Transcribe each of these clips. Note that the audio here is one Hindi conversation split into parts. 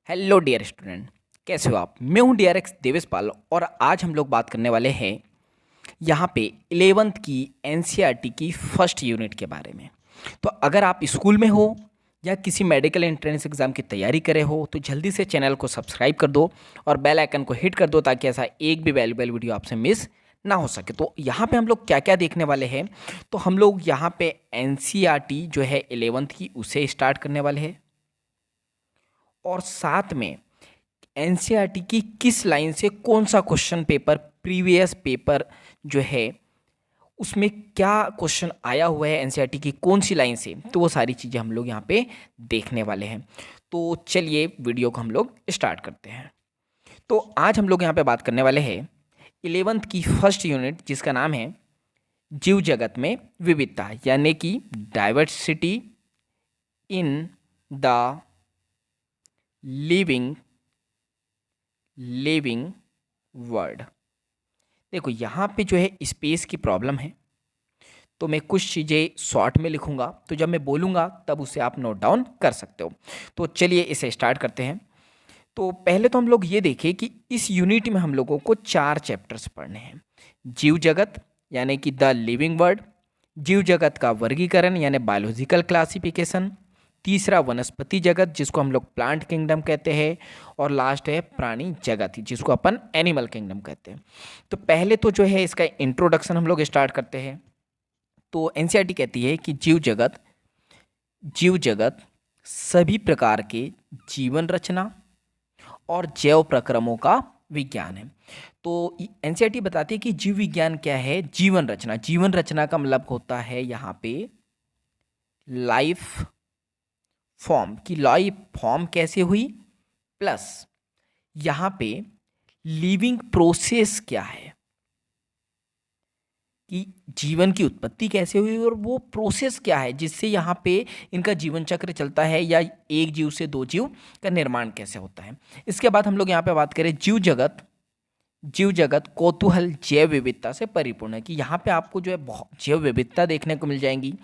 हेलो डियर स्टूडेंट, कैसे हो आप। मैं हूं डीआर एक्स देवेश पाल और आज हम लोग बात करने वाले हैं यहाँ पे 11th की एनसीईआरटी की फर्स्ट यूनिट के बारे में। तो अगर आप स्कूल में हो या किसी मेडिकल एंट्रेंस एग्जाम की तैयारी करे हो तो जल्दी से चैनल को सब्सक्राइब कर दो और बेल आइकन को हिट कर दो ताकि ऐसा एक भी वैल्यूबल वीडियो आपसे मिस ना हो सके। तो यहाँ पे हम लोग क्या क्या देखने वाले हैं, तो हम लोग यहाँ पे एनसीईआरटी जो है 11th की उसे स्टार्ट करने वाले हैं और साथ में एनसीईआरटी की किस लाइन से कौन सा क्वेश्चन पेपर प्रीवियस पेपर जो है उसमें क्या क्वेश्चन आया हुआ है एनसीईआरटी की कौन सी लाइन से, तो वो सारी चीज़ें हम लोग यहाँ पे देखने वाले हैं। तो चलिए वीडियो को हम लोग स्टार्ट करते हैं। तो आज हम लोग यहाँ पे बात करने वाले हैं 11th की फर्स्ट यूनिट जिसका नाम है जीव जगत में विविधता, यानी कि diversity in the living living word. देखो यहाँ पे जो है स्पेस की प्रॉब्लम है, तो मैं कुछ चीज़ें शॉर्ट में लिखूंगा, तो जब मैं बोलूँगा तब उसे आप नोट डाउन कर सकते हो। तो चलिए इसे स्टार्ट करते हैं। तो पहले तो हम लोग ये देखें कि इस यूनिट में हम लोगों को 4 चैप्टर्स पढ़ने हैं। जीव जगत यानी कि द लिविंग वर्ड, जीव जगत का वर्गीकरण यानी बायोलॉजिकल क्लासिफिकेशन, तीसरा वनस्पति जगत जिसको हम लोग प्लांट किंगडम कहते हैं, और लास्ट है प्राणी जगत जिसको अपन एनिमल किंगडम कहते हैं। तो पहले तो जो है इसका इंट्रोडक्शन हम लोग स्टार्ट करते हैं। तो एनसीईआरटी कहती है कि जीव जगत सभी प्रकार के जीवन रचना और जैव प्रक्रमों का विज्ञान है। तो एनसीईआरटी बताती है कि जीव विज्ञान क्या है। जीवन रचना, जीवन रचना का मतलब होता है यहाँ पे लाइफ फॉर्म की लाइफ फॉर्म कैसे हुई, प्लस यहाँ पे लिविंग प्रोसेस क्या है कि जीवन की उत्पत्ति कैसे हुई और वो प्रोसेस क्या है जिससे यहाँ पे इनका जीवन चक्र चलता है, या एक जीव से दो जीव का निर्माण कैसे होता है। इसके बाद हम लोग यहाँ पे बात करें जीव जगत कौतूहल जैव विविधता से परिपूर्ण है, कि यहाँ पे आपको जो है बहुत जैव विविधता देखने को मिल जाएंगी।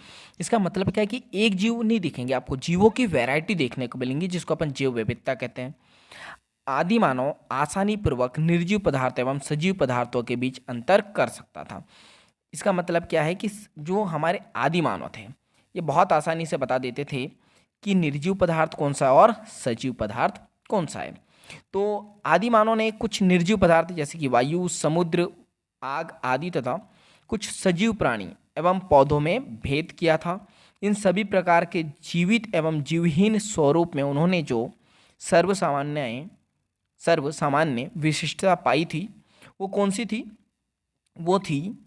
इसका मतलब क्या है कि एक जीव नहीं दिखेंगे, आपको जीवों की वैरायटी देखने को मिलेंगी जिसको अपन जैव विविधता कहते हैं। आदि मानव आसानी पूर्वक निर्जीव पदार्थ एवं सजीव पदार्थों के बीच अंतर कर सकता था। इसका मतलब क्या है कि जो हमारे आदि मानव थे ये बहुत आसानी से बता देते थे कि निर्जीव पदार्थ कौन सा है और सजीव पदार्थ कौन सा है। तो आदि मानव ने कुछ निर्जीव पदार्थ जैसे कि वायु, समुद्र, आग आदि तथा कुछ सजीव प्राणी एवं पौधों में भेद किया था। इन सभी प्रकार के जीवित एवं जीवहीन स्वरूप में उन्होंने जो सर्वसामान्य विशिष्टता पाई थी वो कौन सी थी, वो थी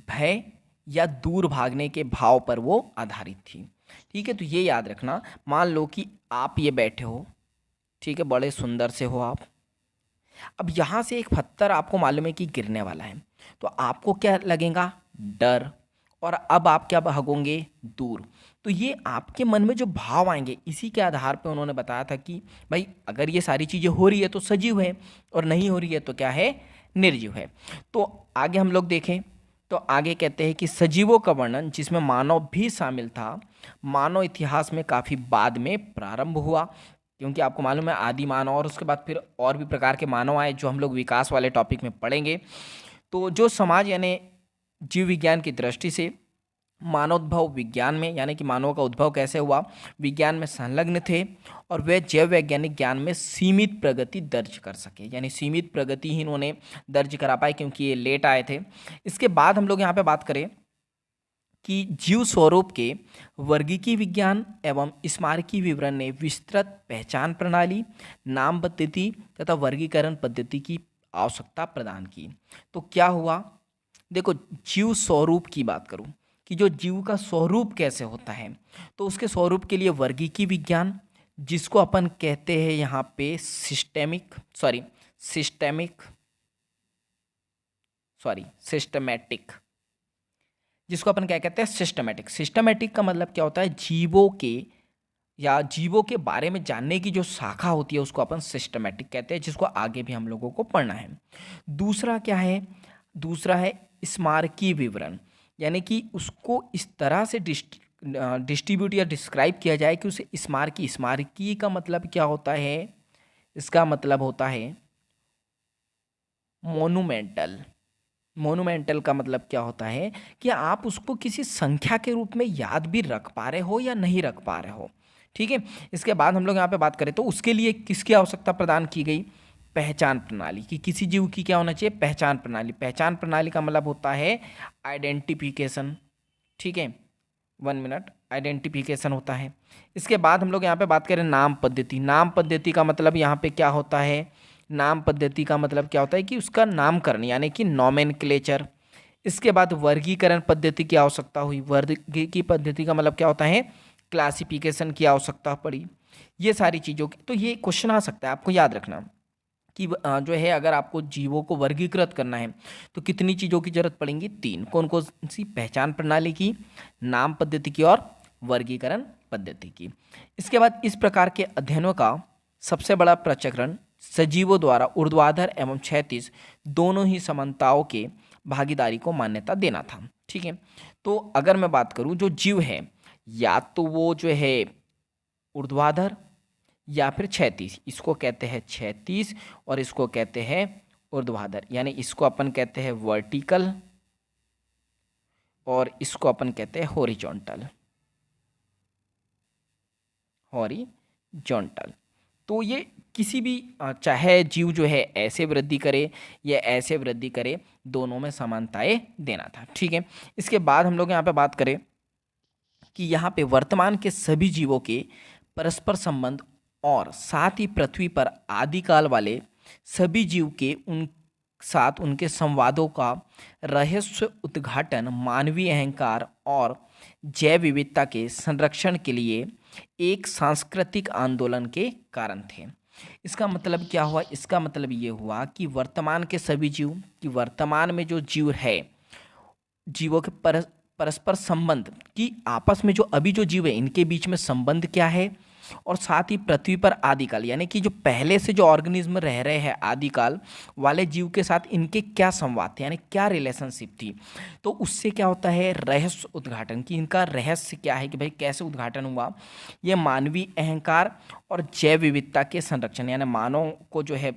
भय या दूर भागने के भाव पर वो आधारित थी। ठीक है, तो ये याद रखना। मान लो कि आप ये बैठे हो, ठीक है, बड़े सुंदर से हो आप। अब यहाँ से एक पत्थर आपको मालूम है कि गिरने वाला है, तो आपको क्या लगेगा, डर, और अब आप क्या भागोगे, दूर। तो ये आपके मन में जो भाव आएंगे इसी के आधार पर उन्होंने बताया था कि भाई अगर ये सारी चीज़ें हो रही है तो सजीव है और नहीं हो रही है तो क्या है, निर्जीव है। तो आगे हम लोग देखें तो आगे कहते हैं कि सजीवों का वर्णन जिसमें मानव भी शामिल था, मानव इतिहास में काफ़ी बाद में प्रारंभ हुआ, क्योंकि आपको मालूम है आदि मानव और उसके बाद फिर और भी प्रकार के मानव आए जो हम लोग विकास वाले टॉपिक में पढ़ेंगे। तो जो समाज यानी जीव विज्ञान की दृष्टि से मानवोद्भव विज्ञान में यानी कि मानव का उद्भव कैसे हुआ विज्ञान में संलग्न थे, और वे जैव वैज्ञानिक ज्ञान में सीमित प्रगति दर्ज कर सके, यानी सीमित प्रगति ही इन्होंने दर्ज करा पाए क्योंकि ये लेट आए थे। इसके बाद हम लोग यहाँ पे बात करें कि जीव स्वरूप के वर्गीकी विज्ञान एवं स्मारकी विवरण ने विस्तृत पहचान प्रणाली, नाम पद्धति तथा वर्गीकरण पद्धति की आवश्यकता प्रदान की। तो क्या हुआ, देखो जीव स्वरूप की बात करूं कि जो जीव का स्वरूप कैसे होता है, तो उसके स्वरूप के लिए वर्गीकी विज्ञान जिसको अपन कहते हैं यहाँ पे सिस्टमैटिक, जिसको अपन क्या कहते हैं, सिस्टमैटिक का मतलब क्या होता है, जीवों के बारे में जानने की जो शाखा होती है उसको अपन सिस्टमैटिक कहते हैं, जिसको आगे भी हम लोगों को पढ़ना है। दूसरा क्या है, दूसरा है स्मारकीय विवरण, यानी कि उसको इस तरह से डिस्ट्रीब्यूट या डिस्क्राइब किया जाए कि उसे स्मारकी, स्मारकी का मतलब क्या होता है, इसका मतलब होता है मोनूमेंटल। मोनूमेंटल का मतलब क्या होता है कि आप उसको किसी संख्या के रूप में याद भी रख पा रहे हो या नहीं रख पा रहे हो। ठीक है, इसके बाद हम लोग यहाँ पे बात करें तो उसके लिए किसकी आवश्यकता प्रदान की गई, पहचान प्रणाली की। किसी जीव की क्या होना चाहिए, पहचान प्रणाली। पहचान प्रणाली का मतलब होता है आइडेंटिफिकेशन। ठीक है, 1 मिनट, आइडेंटिफिकेशन होता है। इसके बाद हम लोग यहाँ पे बात करें नाम पद्धति। नाम पद्धति का मतलब यहाँ पे क्या होता है, नाम पद्धति का मतलब क्या होता है कि उसका नामकरण यानी कि नॉमेनक्लेचर। इसके बाद वर्गीकरण पद्धति की आवश्यकता हुई। वर्ग की पद्धति का मतलब क्या होता है, क्लासिफिकेशन की आवश्यकता पड़ी। ये सारी चीज़ों की, तो ये क्वेश्चन आ सकता है, आपको याद रखना कि जो है अगर आपको जीवों को वर्गीकृत करना है तो कितनी चीज़ों की जरूरत पड़ेंगी, 3। कौन कौन सी, पहचान प्रणाली की, नाम पद्धति की और वर्गीकरण पद्धति की। इसके बाद इस प्रकार के अध्ययनों का सबसे बड़ा प्रचक्रण सजीवों द्वारा ऊर्ध्वाधर एवं क्षैतिज दोनों ही समानताओं के भागीदारी को मान्यता देना था। ठीक है, तो अगर मैं बात करूं जो जीव है या तो वो जो है ऊर्ध्वाधर या फिर क्षैतिज, इसको कहते हैं क्षैतिज और इसको कहते हैं ऊर्ध्वाधर, यानी इसको अपन कहते हैं वर्टिकल और इसको अपन कहते हैं हॉरिजॉन्टल। हॉरिजॉन्टल, तो ये किसी भी चाहे जीव जो है ऐसे वृद्धि करे या ऐसे वृद्धि करे, दोनों में समानताएं देना था। ठीक है, इसके बाद हम लोग यहाँ पे बात करें कि यहाँ पे वर्तमान के सभी जीवों के परस्पर संबंध और साथ ही पृथ्वी पर आदिकाल वाले सभी जीव के उन साथ उनके संवादों का रहस्य उद्घाटन मानवीय अहंकार और जैव विविधता के संरक्षण के लिए एक सांस्कृतिक आंदोलन के कारण थे। इसका मतलब क्या हुआ, इसका मतलब ये हुआ कि वर्तमान के सभी जीव, कि वर्तमान में जो जीव है, जीवों के परस्पर संबंध की आपस में जो अभी जो जीव है इनके बीच में संबंध क्या है, और साथ ही पृथ्वी पर आदिकाल यानी कि जो पहले से जो ऑर्गेनिज्म रह रहे हैं आदिकाल वाले जीव के साथ इनके क्या संवाद थे, यानी क्या रिलेशनशिप थी। तो उससे क्या होता है, रहस्य उद्घाटन, कि इनका रहस्य क्या है, कि भाई कैसे उद्घाटन हुआ। ये मानवीय अहंकार और जैव विविधता के संरक्षण, यानी मानव को जो है,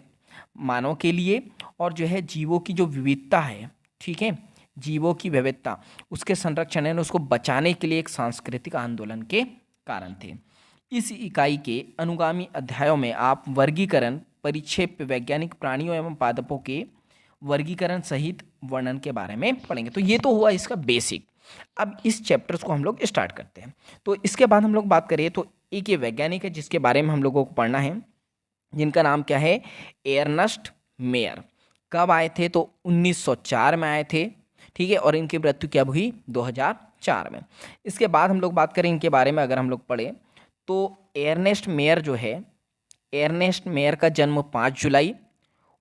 मानव के लिए और जो है जीवों की जो विविधता है, ठीक है, जीवों की विविधता, उसके संरक्षण है, उसको बचाने के लिए एक सांस्कृतिक आंदोलन के कारण थे। इस इकाई के अनुगामी अध्यायों में आप वर्गीकरण, परिक्षेप, वैज्ञानिक प्राणियों एवं पादपों के वर्गीकरण सहित वर्णन के बारे में पढ़ेंगे। तो ये तो हुआ इसका बेसिक। अब इस चैप्टर्स को हम लोग स्टार्ट करते हैं। तो इसके बाद हम लोग बात करें तो एक ये वैज्ञानिक है जिसके बारे में हम लोगों को पढ़ना है, जिनका नाम क्या है, एर्नस्ट मेयर। कब आए थे, तो 1904 में आए थे। ठीक है, और इनकी मृत्यु कब हुई, 2004 में। इसके बाद हम लोग बात करें इनके बारे में, अगर हम लोग पढ़ें तो एर्नेस्ट मेयर जो है, एर्नेस्ट मेयर का जन्म 5 जुलाई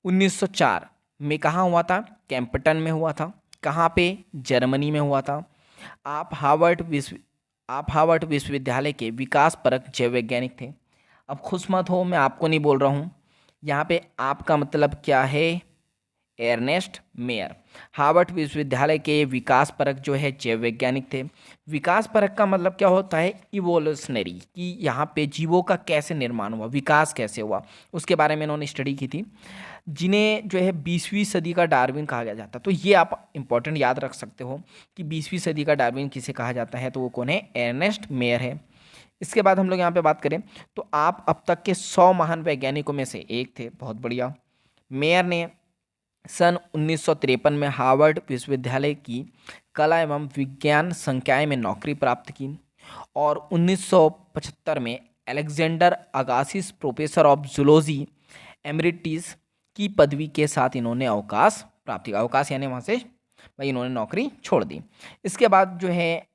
1904 में कहाँ हुआ था, कैम्पटन में हुआ था। कहाँ पे, जर्मनी में हुआ था। आप हार्वर्ड विश्वविद्यालय के विकास परक जैव वैज्ञानिक थे। अब खुश मत हो, मैं आपको नहीं बोल रहा हूँ, यहाँ पे आपका मतलब क्या है, एर्नेस्ट मेयर हार्वर्ड विश्वविद्यालय के विकास परक जो है जैव वैज्ञानिक थे। विकास परक का मतलब क्या होता है, इवोल्यूशनरी, कि यहाँ पे जीवों का कैसे निर्माण हुआ, विकास कैसे हुआ, उसके बारे में इन्होंने स्टडी की थी, जिन्हें जो है 20वीं सदी का डार्विन कहा जाता। तो ये आप इंपॉर्टेंट याद रख सकते हो कि 20वीं सदी का डार्विन किसे कहा जाता है, तो वो कौन है, एर्नेस्ट मेयर है। इसके बाद हम लोग यहाँ पे बात करें तो आप अब तक के 100 महान वैज्ञानिकों में से एक थे, बहुत बढ़िया। मेयर ने सन 1953 में हार्वर्ड विश्वविद्यालय की कला एवं विज्ञान संकाय में नौकरी प्राप्त की और 1975 में अलेक्जेंडर अगासिस प्रोफेसर ऑफ जूलॉजी एमरिटिस की पदवी के साथ इन्होंने अवकाश प्राप्त किया। अवकाश यानी वहाँ से भाई इन्होंने नौकरी छोड़ दी। इसके बाद जो है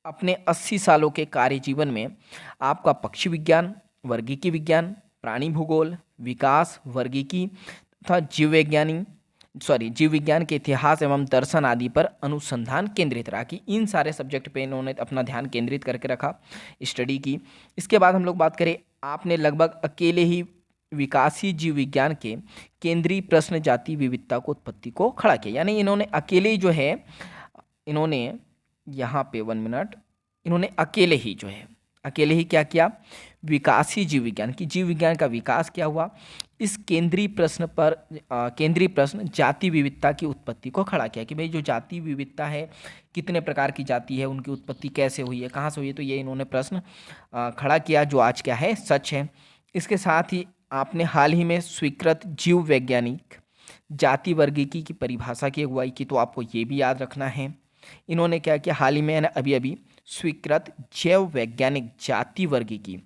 अपने 80 सालों के कार्य जीवन में आपका पक्षी विज्ञान, वर्गीकी विज्ञान, प्राणी भूगोल, विकास, वर्गीकी तथा जीव विज्ञान के इतिहास एवं दर्शन आदि पर अनुसंधान केंद्रित रहा, कि इन सारे सब्जेक्ट पे इन्होंने अपना ध्यान केंद्रित करके रखा, स्टडी की। इसके बाद हम लोग बात करें, आपने लगभग अकेले ही विकासीय जीव विज्ञान के केंद्रीय प्रश्न जाति विविधता को उत्पत्ति को खड़ा किया, यानी इन्होंने अकेले ही जो है, इन्होंने यहाँ पे 1 मिनट, इन्होंने अकेले ही क्या किया, विकासी जीव विज्ञान की जीव विज्ञान का विकास क्या हुआ, इस केंद्रीय प्रश्न जाति विविधता की उत्पत्ति को खड़ा किया कि भाई जो जाति विविधता है, कितने प्रकार की जाति है, उनकी उत्पत्ति कैसे हुई है, कहाँ से हुई है, तो ये इन्होंने प्रश्न खड़ा किया जो आज क्या है, सच है। इसके साथ ही आपने हाल ही में स्वीकृत जीव वैज्ञानिक जाति वर्गीकी की परिभाषा की अगुवाई की, तो आपको ये भी याद रखना है। इन्होंने क्या किया, हाल ही में अभी अभी स्वीकृत जैव वैज्ञानिक जाति वर्गीकी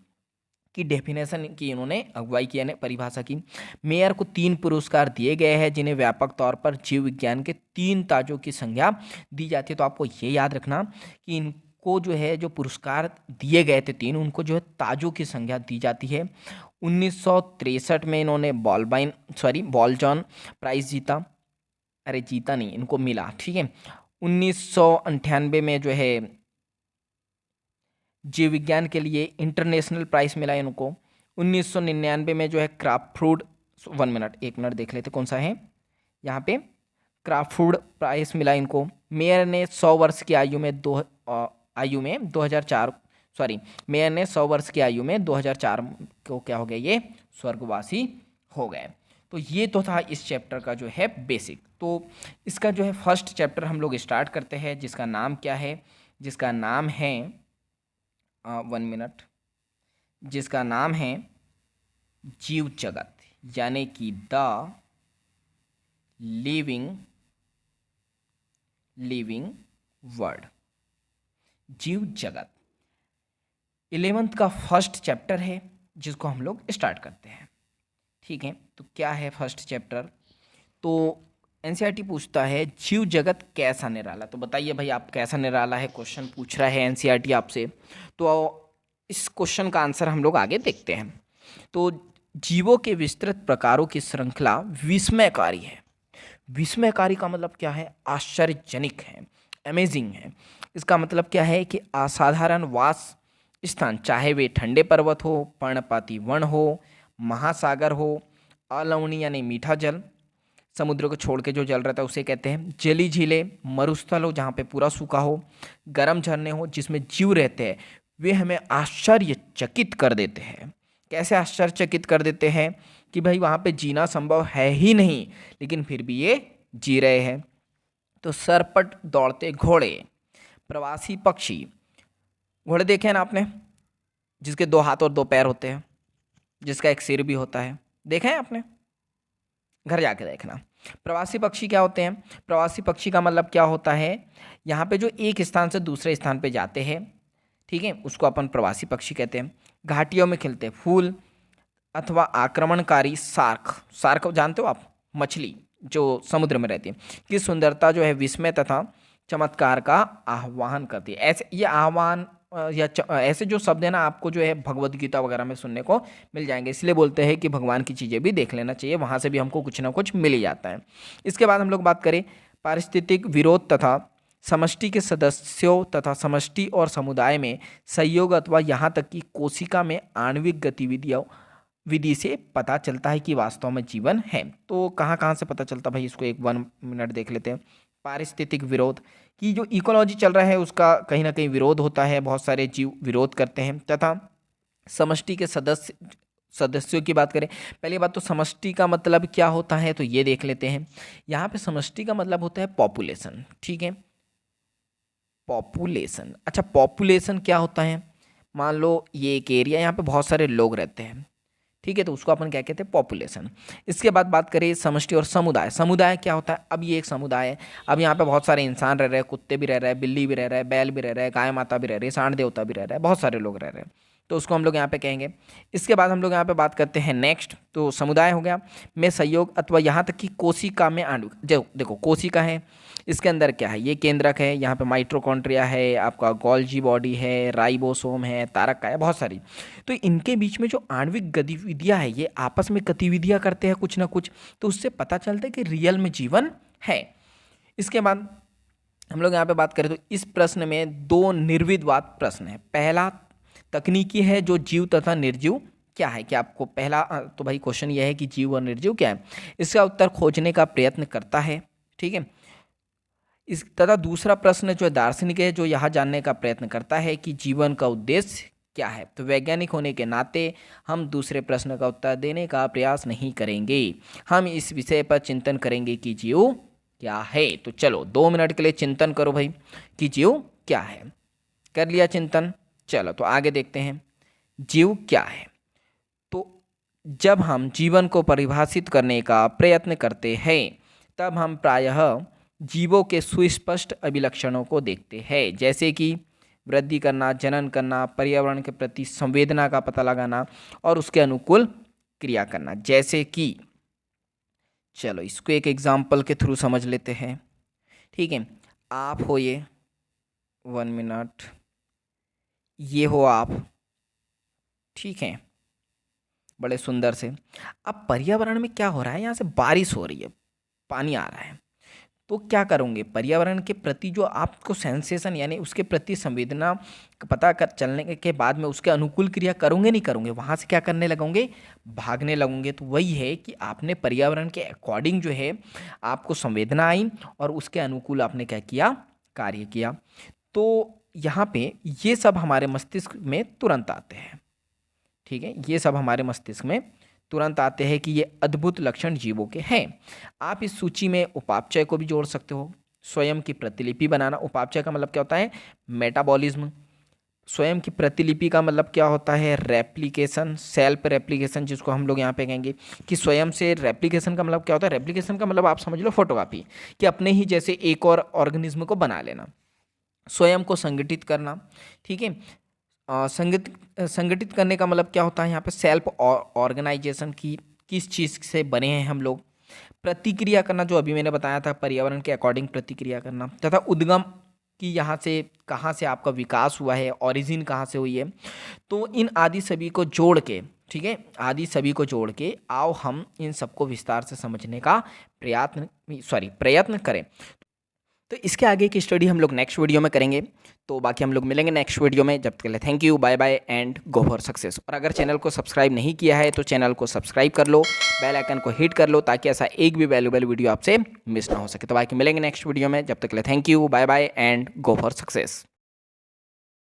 की डेफिनेशन की इन्होंने अगुवाई की, यानी परिभाषा की। मेयर को 3 पुरस्कार दिए गए हैं जिन्हें व्यापक तौर पर जीव विज्ञान के 3 ताजों की संज्ञा दी जाती है। तो आपको ये याद रखना कि इनको जो है जो पुरस्कार दिए गए थे 3, उनको जो है ताजों की संज्ञा दी जाती है। 1963 में इन्होंने बॉलजॉन प्राइज जीता, अरे जीता नहीं, इनको मिला, ठीक है। 1998 में जो है जीव विज्ञान के लिए इंटरनेशनल प्राइज मिला इनको। 1999 में जो है क्राफ्टफूड, 1 मिनट देख लेते कौन सा है यहाँ पे, क्राफ्टफूड प्राइज मिला इनको। मेयर ने 100 वर्ष की आयु में 2004 मेयर ने 100 वर्ष की आयु में 2004 को क्या हो गया, ये स्वर्गवासी हो गए। तो ये तो था इस चैप्टर का जो है बेसिक। तो इसका जो है फर्स्ट चैप्टर हम लोग स्टार्ट करते हैं, जिसका नाम क्या है, जिसका नाम है 1 मिनट, जिसका नाम है जीव जगत, यानी कि द लिविंग वर्ल्ड, जीव जगत 11th का फर्स्ट चैप्टर है जिसको हम लोग स्टार्ट करते हैं, ठीक है। तो क्या है फर्स्ट चैप्टर, तो एनसीईआरटी पूछता है जीव जगत कैसा निराला। तो बताइए भाई आप, कैसा निराला है, क्वेश्चन पूछ रहा है एनसीईआरटी आपसे। तो इस क्वेश्चन का आंसर हम लोग आगे देखते हैं। तो जीवों के विस्तृत प्रकारों की श्रृंखला विस्मयकारी है। विस्मयकारी का मतलब क्या है, आश्चर्यजनक है, अमेजिंग है। इसका मतलब क्या है कि असाधारण वास स्थान, चाहे वे ठंडे पर्वत हो, पर्णपाती वन हो, महासागर हो, अलवणीय यानी मीठा जल, समुद्र को छोड़ के जो जल रहता है उसे कहते हैं, जली झीलें, मरुस्थल हो जहाँ पे पूरा सूखा हो, गर्म झरने हो जिसमें जीव रहते हैं, वे हमें आश्चर्यचकित कर देते हैं। कैसे आश्चर्यचकित कर देते हैं कि भाई वहाँ पे जीना संभव है ही नहीं, लेकिन फिर भी ये जी रहे हैं। तो सरपट दौड़ते घोड़े, प्रवासी पक्षी, घोड़े देखे हैं ना आपने, जिसके 2 हाथ और 2 पैर होते हैं, जिसका एक सिर भी होता है, देखा है आपने, घर जाके देखना। प्रवासी पक्षी क्या होते हैं, प्रवासी पक्षी का मतलब क्या होता है, यहाँ पे जो एक स्थान से दूसरे स्थान पे जाते हैं, ठीक है, उसको अपन प्रवासी पक्षी कहते हैं। घाटियों में खिलते फूल अथवा आक्रमणकारी सार्क जानते हो आप, मछली जो समुद्र में रहती है, की सुंदरता जो है विस्मय तथा चमत्कार का आह्वान करती है। ऐसे ये आह्वान या ऐसे जो शब्द है ना, आपको जो है भगवद गीता वगैरह में सुनने को मिल जाएंगे। इसलिए बोलते हैं कि भगवान की चीज़ें भी देख लेना चाहिए, वहाँ से भी हमको कुछ ना कुछ मिल ही जाता है। इसके बाद हम लोग बात करें पारिस्थितिक विरोध तथा समष्टि के सदस्यों तथा समष्टि और समुदाय में सहयोग अथवा यहाँ तक कि कोशिका में आणविक गतिविधियों विधि से पता चलता है कि वास्तव में जीवन है। तो कहाँ कहाँ से पता चलता भाई, इसको 1 मिनट देख लेते हैं। पारिस्थितिक विरोध की जो इकोलॉजी चल रहा है उसका कहीं ना कहीं विरोध होता है, बहुत सारे जीव विरोध करते हैं। तथा समष्टि के सदस्यों की बात करें, पहली बात तो समष्टि का मतलब क्या होता है तो ये देख लेते हैं। यहाँ पे समष्टि का मतलब होता है पॉपुलेशन, ठीक है, पॉपुलेशन। अच्छा, पॉपुलेशन क्या होता है, मान लो ये एक एरिया, यहाँ पे बहुत सारे लोग रहते हैं, ठीक है, तो उसको अपन क्या कहते हैं, पॉपुलेशन। इसके बाद बात करें समष्टि और समुदाय। समुदाय क्या होता है, अब ये एक समुदाय है, अब यहाँ पे बहुत सारे इंसान रह रहे हैं, कुत्ते भी रह रहे हैं, बिल्ली भी रह रहा है, बैल भी रह रहा है, गाय माता भी रह रही है, सांड देवता भी रह रहा है, बहुत सारे लोग रह रहे हैं, तो उसको हम लोग यहाँ पे कहेंगे। इसके बाद हम लोग यहाँ पे बात करते हैं नेक्स्ट, तो समुदाय हो गया में सहयोग अथवा यहाँ तक कि कोशिका में आणविक, जो देखो कोशिका है, इसके अंदर क्या है, ये केंद्रक है, यहाँ पे माइटोकॉन्ड्रिया है, आपका गोल्जी बॉडी है, राइबोसोम है, तारक का है, बहुत सारी। तो इनके बीच में जो आणविक गतिविधियाँ है, ये आपस में गतिविधियाँ करते हैं कुछ ना कुछ, तो उससे पता चलता है कि रियल में जीवन है। इसके बाद हम लोग यहाँ पे बात करें तो इस प्रश्न में 2 निर्विवाद प्रश्न है। पहला तकनीकी है, जो जीव तथा निर्जीव क्या है, कि आपको पहला तो भाई क्वेश्चन यह है कि जीव और निर्जीव क्या है, इसका उत्तर खोजने का प्रयत्न करता है, ठीक है। इस तथा दूसरा प्रश्न जो दार्शनिक है जो यह जानने का प्रयत्न करता है कि जीवन का उद्देश्य क्या है। तो वैज्ञानिक होने के नाते हम दूसरे प्रश्न का उत्तर देने का प्रयास नहीं करेंगे, हम इस विषय पर चिंतन करेंगे कि जीव क्या है। तो चलो 2 मिनट के लिए चिंतन करो भाई कि जीव क्या है। कर लिया चिंतन? चलो तो आगे देखते हैं जीव क्या है। तो जब हम जीवन को परिभाषित करने का प्रयत्न करते हैं तब हम प्रायः जीवों के सुस्पष्ट अभिलक्षणों को देखते हैं, जैसे कि वृद्धि करना, जनन करना, पर्यावरण के प्रति संवेदना का पता लगाना और उसके अनुकूल क्रिया करना। जैसे कि चलो इसको एक एग्जाम्पल के थ्रू समझ लेते हैं। ठीक है, आप हो, ये 1 मिनट, ये हो आप, ठीक है, बड़े सुंदर से। अब पर्यावरण में क्या हो रहा है, यहाँ से बारिश हो रही है, पानी आ रहा है, तो क्या करोगे, पर्यावरण के प्रति जो आपको सेंसेशन यानी उसके प्रति संवेदना पता कर चलने के बाद में उसके अनुकूल क्रिया करोगे नहीं करोगे, वहाँ से क्या करने लगोगे, भागने लगोगे। तो वही है कि आपने पर्यावरण के अकॉर्डिंग जो है आपको संवेदना आई और उसके अनुकूल आपने क्या किया, कार्य किया। तो यहाँ पे ये सब हमारे मस्तिष्क में तुरंत आते हैं। ठीक है, ये सब हमारे मस्तिष्क में तुरंत आते हैं कि ये अद्भुत लक्षण जीवों के हैं। आप इस सूची में उपापचय को भी जोड़ सकते हो, स्वयं की प्रतिलिपि बनाना। उपापचय का मतलब क्या होता है, मेटाबॉलिज्म। स्वयं की प्रतिलिपि का मतलब क्या होता है, रेप्लिकेशन, सेल्फ रेप्लिकेशन, जिसको हम लोग यहाँ पे कहेंगे कि स्वयं से। रेप्लिकेशन का मतलब क्या होता है, रेप्लिकेशन का मतलब आप समझ लो फोटोकॉपी, कि अपने ही जैसे एक और ऑर्गेनिज्म को बना लेना। स्वयं को संगठित करना, ठीक है, संगठित करने का मतलब क्या होता है यहाँ पे, सेल्फ ऑर्गेनाइजेशन की, किस चीज़ से बने हैं हम लोग। प्रतिक्रिया करना, जो अभी मैंने बताया था, पर्यावरण के अकॉर्डिंग प्रतिक्रिया करना। तथा उद्गम, कि यहाँ से कहाँ से आपका विकास हुआ है, ओरिजिन कहाँ से हुई है। तो इन आदि सभी को जोड़ के, ठीक है, आदि सभी को जोड़ के आओ हम इन सबको विस्तार से समझने का प्रयत्न करें। तो इसके आगे की स्टडी हम लोग नेक्स्ट वीडियो में करेंगे। तो बाकी हम लोग मिलेंगे नेक्स्ट वीडियो में। जब तक के लिए thank you, bye bye and go for success. और अगर चैनल को सब्सक्राइब नहीं किया है तो चैनल को सब्सक्राइब कर लो, बेल आइकन को हिट कर लो, ताकि ऐसा एक भी वैल्यूबल वीडियो आपसे मिस ना हो सके। तो बाकी मिलेंगे नेक्स्ट वीडियो में। जब तक के लिए thank you, bye bye and go for success.